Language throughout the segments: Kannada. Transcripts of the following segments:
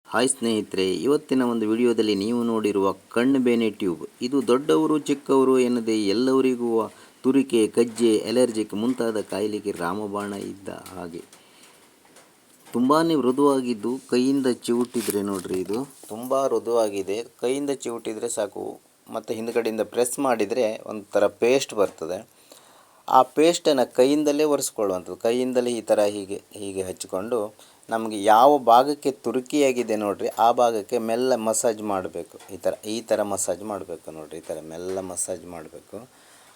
ಹಾಯ್ ಸ್ನೇಹಿತರೆ, ಇವತ್ತಿನ ಒಂದು ವಿಡಿಯೋದಲ್ಲಿ ನೀವು ನೋಡಿರುವ ಕಣ್ಣು ಬೇನೆ ಟ್ಯೂಬ್ ಇದು ದೊಡ್ಡವರು ಚಿಕ್ಕವರು ಎನ್ನದೇ ಎಲ್ಲವರಿಗೂ ತುರಿಕೆ, ಕಜ್ಜೆ, ಎಲರ್ಜಿಕ್ ಮುಂತಾದ ಕಾಯಿಲೆಗೆ ರಾಮಬಾಣ ಇದ್ದ ಹಾಗೆ. ತುಂಬಾ ಮೃದುವಾಗಿದ್ದು ಕೈಯಿಂದ ಚಿವುಟಿದ್ರೆ ನೋಡ್ರಿ, ಇದು ತುಂಬ ಮೃದುವಾಗಿದೆ. ಕೈಯಿಂದ ಚಿವುಟಿದ್ರೆ ಸಾಕು, ಮತ್ತು ಹಿಂದ್ಗಡೆಯಿಂದ ಪ್ರೆಸ್ ಮಾಡಿದರೆ ಒಂಥರ ಪೇಸ್ಟ್ ಬರ್ತದೆ. ಆ ಪೇಸ್ಟನ್ನು ಕೈಯಿಂದಲೇ ಒರೆಸ್ಕೊಳ್ಳುವಂಥದ್ದು. ಕೈಯಿಂದಲೇ ಈ ಥರ ಹೀಗೆ ಹೀಗೆ ಹಚ್ಚಿಕೊಂಡು ನಮಗೆ ಯಾವ ಭಾಗಕ್ಕೆ ತುರ್ಕಿಯಾಗಿದೆ ನೋಡಿರಿ ಆ ಭಾಗಕ್ಕೆ ಮೆಲ್ಲ ಮಸಾಜ್ ಮಾಡಬೇಕು. ಈ ಥರ ಮಸಾಜ್ ಮಾಡಬೇಕು ನೋಡಿರಿ, ಈ ಥರ ಮೆಲ್ಲ ಮಸಾಜ್ ಮಾಡಬೇಕು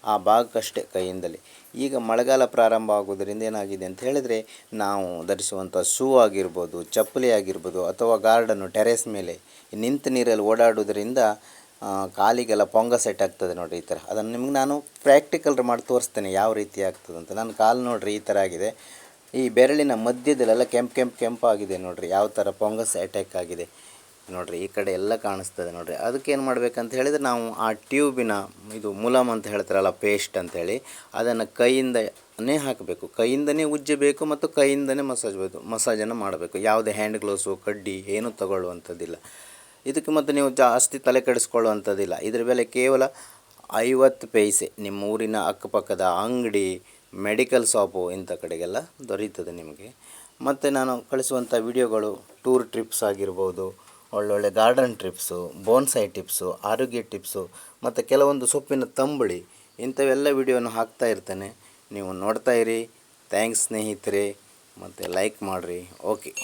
ಆ ಭಾಗಕ್ಕಷ್ಟೇ ಕೈಯಿಂದಲೇ. ಈಗ ಮಳೆಗಾಲ ಪ್ರಾರಂಭ ಆಗೋದ್ರಿಂದ ಏನಾಗಿದೆ ಅಂತ ಹೇಳಿದರೆ, ನಾವು ಧರಿಸುವಂಥ ಶೂ ಆಗಿರ್ಬೋದು, ಚಪ್ಪಲಿ ಆಗಿರ್ಬೋದು, ಅಥವಾ ಗಾರ್ಡನ್ನು ಟೆರೆಸ್ ಮೇಲೆ ನಿಂತ ನೀರಲ್ಲಿ ಓಡಾಡೋದ್ರಿಂದ ಕಾಲಿಗೆಲ್ಲ ಪೊಂಗ ಸೆಟ್ ಆಗ್ತದೆ ನೋಡಿರಿ ಈ ಥರ. ಅದನ್ನು ನಿಮ್ಗೆ ನಾನು ಪ್ರಾಕ್ಟಿಕಲ್ ಮಾಡಿ ತೋರಿಸ್ತೇನೆ ಯಾವ ರೀತಿ ಆಗ್ತದೆ ಅಂತ. ನನ್ನ ಕಾಲು ನೋಡಿರಿ ಈ ಥರ ಆಗಿದೆ. ಈ ಬೆರಳಿನ ಮಧ್ಯದಲ್ಲೆಲ್ಲ ಕೆಂಪಾಗಿದೆ ನೋಡಿರಿ, ಯಾವ ಥರ ಪೊಂಗಸ್ ಅಟ್ಯಾಕ್ ಆಗಿದೆ ನೋಡಿರಿ. ಈ ಕಡೆ ಎಲ್ಲ ಕಾಣಿಸ್ತದೆ ನೋಡಿರಿ. ಅದಕ್ಕೇನು ಮಾಡಬೇಕಂತ ಹೇಳಿದರೆ, ನಾವು ಆ ಟ್ಯೂಬಿನ ಇದು ಮುಲಾಮ್ ಅಂತ ಹೇಳ್ತಾರಲ್ಲ, ಪೇಸ್ಟ್ ಅಂಥೇಳಿ, ಅದನ್ನು ಕೈಯಿಂದನೇ ಹಾಕಬೇಕು, ಕೈಯಿಂದನೇ ಉಜ್ಜಬೇಕು ಮತ್ತು ಕೈಯಿಂದನೇ ಮಸಾಜನ್ನು ಮಾಡಬೇಕು. ಯಾವುದೇ ಹ್ಯಾಂಡ್ ಗ್ಲೌಸು, ಕಡ್ಡಿ ಏನೂ ತಗೊಳ್ಳುವಂಥದ್ದಿಲ್ಲ ಇದಕ್ಕೆ. ಮತ್ತು ನೀವು ಜಾಸ್ತಿ ತಲೆ ಕೆಡಿಸ್ಕೊಳ್ಳುವಂಥದ್ದಿಲ್ಲ. ಇದರ ಬೆಲೆ ಕೇವಲ 50 ಪೈಸೆ. ನಿಮ್ಮ ಊರಿನ ಅಕ್ಕಪಕ್ಕದ ಅಂಗಡಿ, ಮೆಡಿಕಲ್ ಶಾಪು ಇಂಥ ಕಡೆಗೆಲ್ಲ ದೊರೆಯುತ್ತದೆ ನಿಮಗೆ. ಮತ್ತು ನಾನು ಕಳಿಸುವಂಥ ವಿಡಿಯೋಗಳು ಟೂರ್ ಟ್ರಿಪ್ಸ್ ಆಗಿರ್ಬೋದು, ಒಳ್ಳೊಳ್ಳೆ ಗಾರ್ಡನ್ ಟ್ರಿಪ್ಸು, ಬೋನ್ಸೈ ಟಿಪ್ಸು, ಆರೋಗ್ಯ ಟಿಪ್ಸು, ಮತ್ತು ಕೆಲವೊಂದು ಸೊಪ್ಪಿನ ತಂಬುಳಿ, ಇಂಥವೆಲ್ಲ ವಿಡಿಯೋನ ಹಾಕ್ತಾ ಇರ್ತೇನೆ. ನೀವು ನೋಡ್ತಾ ಇರಿ. ಥ್ಯಾಂಕ್ಸ್ ಸ್ನೇಹಿತರೆ, ಮತ್ತು ಲೈಕ್ ಮಾಡಿರಿ. ಓಕೆ.